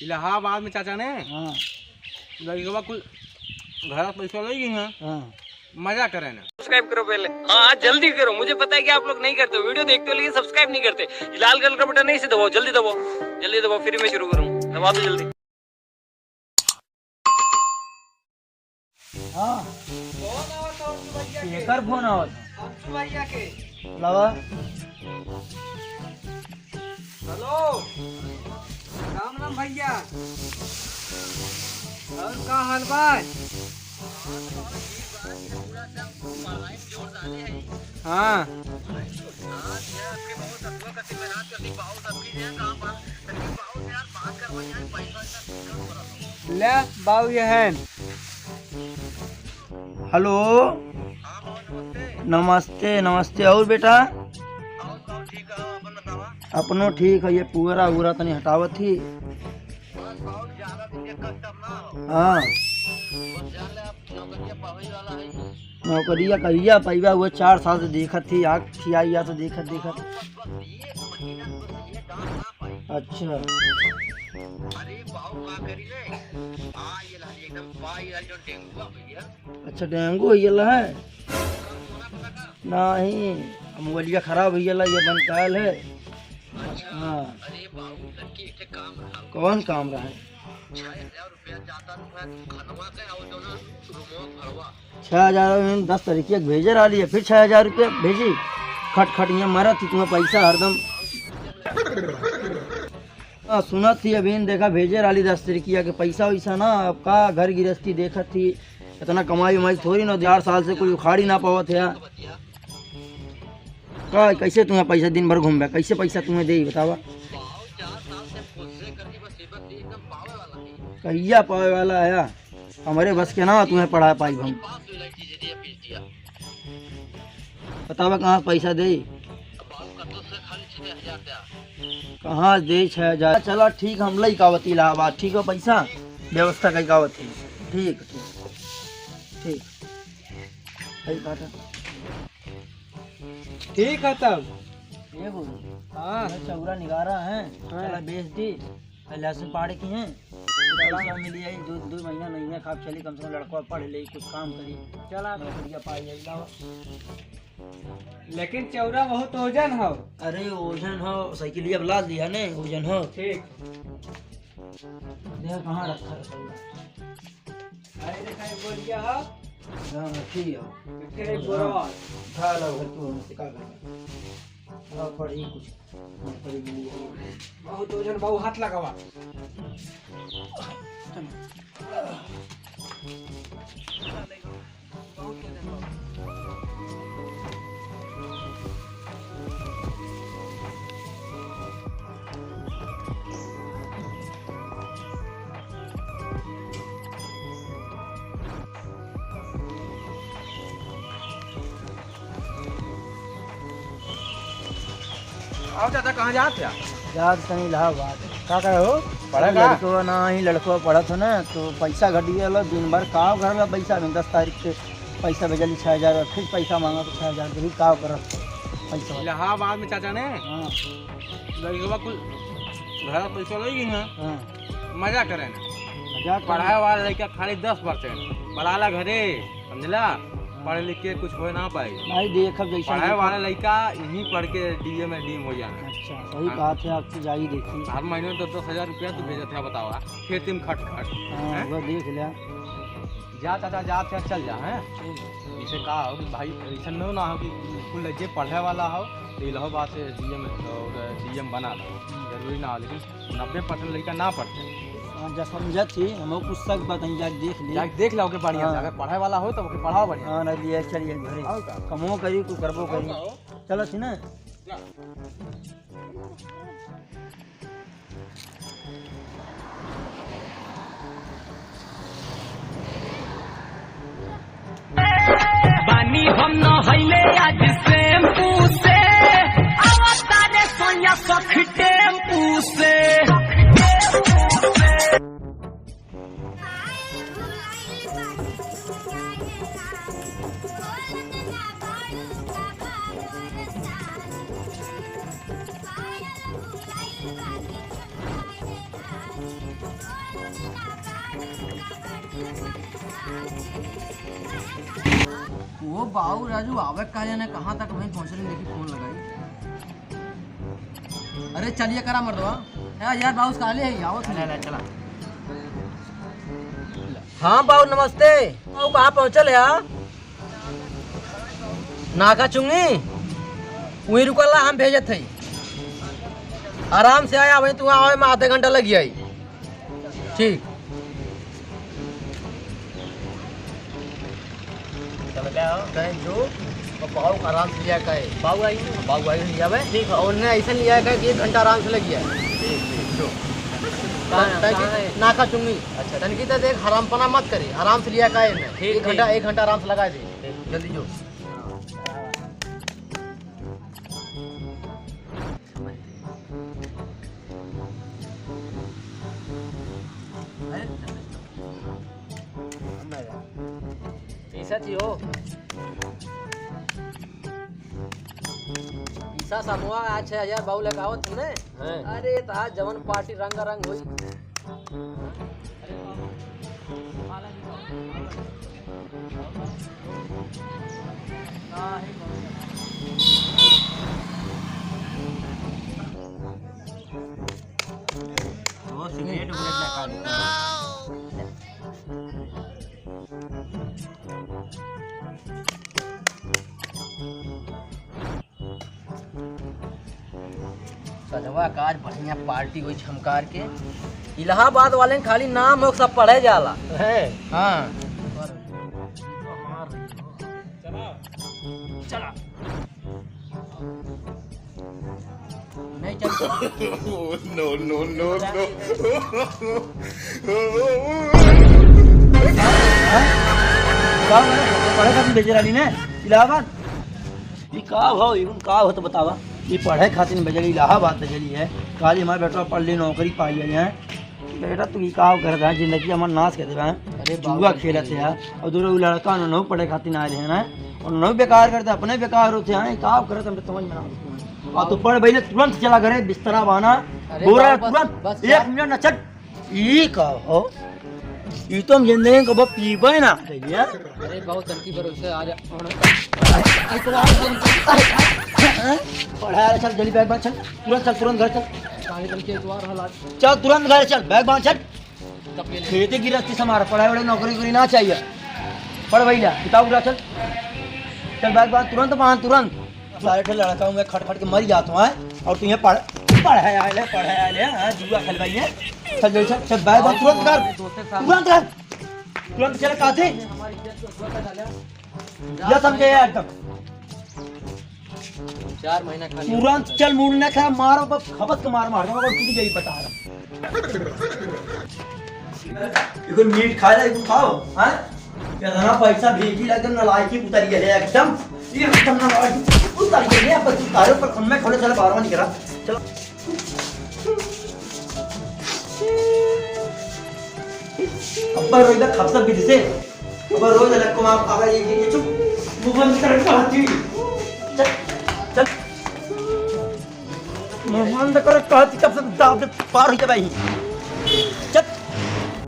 इलाहाबाद में चाचा ने हाँ लड़का कुल घर पैसा ले गई हैं। हाँ मजा करे ना। सब्सक्राइब करो पहले। हाँ जल्दी करो, मुझे पता है कि आप लोग नहीं करते, वीडियो देखते हो लेकिन सब्सक्राइब नहीं करते। लाल कलर का बटन नहीं से दबाओ, जल्दी दबाओ, जल्दी दबाओ, फिर मैं शुरू करूँ। दबा दो जल्दी। हाँ केकर फोन आवत भैया के लवा हेलो राम राम भैया, और का हाल बा? हाँ ले बाबू ये है। हेलो नमस्ते नमस्ते। और बेटा अपनो ठीक है। ये पूरा पूरा तनी हटावत थी। हाँ नौकरिया करिया पैबा वो 4 साल से देखत थी। आग खिया तो देखत देखत। अच्छा अच्छा डेंगू हो है? नहीं मोबाइलिया खराब हो ये बनकायल है। हाँ कौन काम रहा है? 6,000 में 10 तरीके भेजे रहा है, फिर 6,000 रुपये भेजी। खट खट यहाँ मरा थी तुम्हें पैसा हरदम। सुना थी अभी देखा भेजे रही 10 तरीके के पैसा वैसा ना। अब का घर गृहस्थी देखा थी, इतना कमाई उमाई थोड़ी ना। 4 साल से कोई उखाड़ी ना पावत है। का कैसे तुम्हें पैसा दिन भर घूम, कैसे पैसा तुम्हें दे बतावा? कहिया पावे वाला है? हमारे बस के ना तुम्हें पढ़ा पाई हम। बतावा कहाँ पैसा दे? कहाँ दे 6,000? चलो ठीक हम लई कावती इलाहाबाद। ठीक है पैसा व्यवस्था कई कावत थी। ठीक ठीक ठीक ठीक है तब। ये बोलो हाँ चौरा निगारा है। चला बेच दी। लहसुन पाड़े की हैं पैसा मिली है। 2 महीना नहीं है खाप चली। कम से कम लड़का पढ़ ले कुछ काम करी। चला नौकरिया पाई जाएगा। लेकिन चौरा बहुत ओजन हो। अरे ओजन हो साइकिलिया बुला दिया ने ओजन हो। ठीक देख कहाँ रखा है चौरा? अरे देखा बोलिया हो। हाँ ठीक हो। फिर एक बोरा उठा लो घर को हमसे का करना पड़ी कुछ नौकरी मिली है। बहुत ओजन बहु हाथ लगावा। आओ चाचा कहाँ जाते हैं? याद तनी इलाहाबाद का हो पढ़ेगा? लड़को ना ही लड़को पढ़त हो ना तो पैसा घट गया। दिन भर काम घर में पैसा में 10 तारीख के पैसा भेजली 6,000। फिर पैसा मांगा तो 6,000 के भी काम करत पैसा। इलाहाबाद में चाचा ने हाँ लड़का कुल घर पैसा ले गई हैं। हाँ मजा करे ना। मजाक पढ़ाए वाला लड़का खाली 10% पढ़ाला घरे समझला। पढ़ लिख के कुछ हो ना पाई। नहीं देखब जैसा पढ़ाए वाला लड़का यहीं पढ़ के डीए में डीम हो जाना। अच्छा सही बात है आपकी। जाई देखी। हर महीने में 10,000 रुपया तो भेजत है बतावा। खेती में खट खट हाँ वो देख लिया। जा चाचा जा चल जा है। इसे कहा हो कि भाई ऐसा ना हो कि कुल जे पढ़े वाला हो तो इलाहाबाद से डीएम बना लो। जरूरी ना हो लेकिन 90% लड़का ना पढ़ते। जब समझत थी हम कुछ सक बताई जाके देख ली। जाके देख लो के बढ़िया से। हाँ। अगर पढ़ाई वाला हो तो ओके पढ़ाओ बढ़िया। हाँ नहीं लिया चलिए घरे कमो करी कुछ करबो करी। चलो थी ना बानी हम न हईले आज टेम्पू से आवता ने सोया सख टेम्पू से। वो बाबू राजू आवे का जाने कहाँ तक वहीं पहुँच रहे, देखी फोन लगाई। अरे चलिए करा मर्दवा यार बाबू काले है आओ चला। हाँ बाबू नमस्ते। बाबू कहाँ पहुँचल है? नाका चुंगी वहीं रुकल हम भेजत थे। आराम से आया वहीं तू आवे में आधे घंटा लगी आई। ठीक जो बाबू का आराम से लिया कहे बाबू आई लिया भाई। ठीक है और ऐसा लिया कहे कि 1 घंटा आराम से लगी है। नाका चुंगी अच्छा तनकी तो देख हरामपना मत करी, आराम से लिया कहे 1 घंटा आराम से लगा दे जल्दी जो। पैसा चाहिए पैसा समूह आज 6000 बाबू लगाओ तुमने। अरे ता जवन पार्टी रंग हुई। वो सिगरेट लगा सजवा काज बढ़िया पार्टी हुई छमकार के। इलाहाबाद वाले खाली नाम हो सब पढ़े जाला है। हाँ चला नहीं चल नो पढ़े खातिर भेजे रही ने इलाहाबाद। ये का हो का हो तो बतावा। ये पढ़े खातिर भेजली इलाहाबाद भेजली है। काली हमारे बेटा पढ़ ली नौकरी पाई है। बेटा तू का कर रहा है जिंदगी हमार नाश कर देवा। अरे जुआ खेलत है और दूर लड़का न पढ़े खातिर आए हैं ना और न बेकार करते अपने बेकार होते हैं। का करत हम समझ में ना और तू पढ़ भैया तुरंत चला करे बिस्तरा बहाना बोरा तुरंत 1 मिनट न चट। ये का हो ये तो हम जिंदगी को पीबे ना। अरे बहुत तनकी भरोसे आ जा पढ़ा चल जल्दी बैग बांध चल तुरंत घर चल तुरंत घर चल बैग बांध चल। खेती गिरस्ती समार पढ़ाई वढ़ाई नौकरी ना चाहिए। पढ़ भैया किताब उठा चल बैग बांध तुरंत सारे लड़का हूँ मैं खट के मर जाता हूँ और तू पढ़ाए आए जुआ खेलवाई है। चल बैग बांध तुरंत चल काते या समझे यार तक 4 महीना खाली तुरंत चल मुड़ने खा मारो बस खपत के मार दूंगा तुझे यही बता रहा। मीट खा ले खाओ हां कितना पैसा भेजी एकदम नलायकी उतर गया एकदम नलायकी उतर गया पर तू तारे पर उनमें खोले चल बारवा नहीं करा चलो अब रोज खपसा भी से अब रोज लग को आप अगर ये चुप मुंह कर कहती चल मोहन कर कहती कब से दाब पार हो जाए भाई।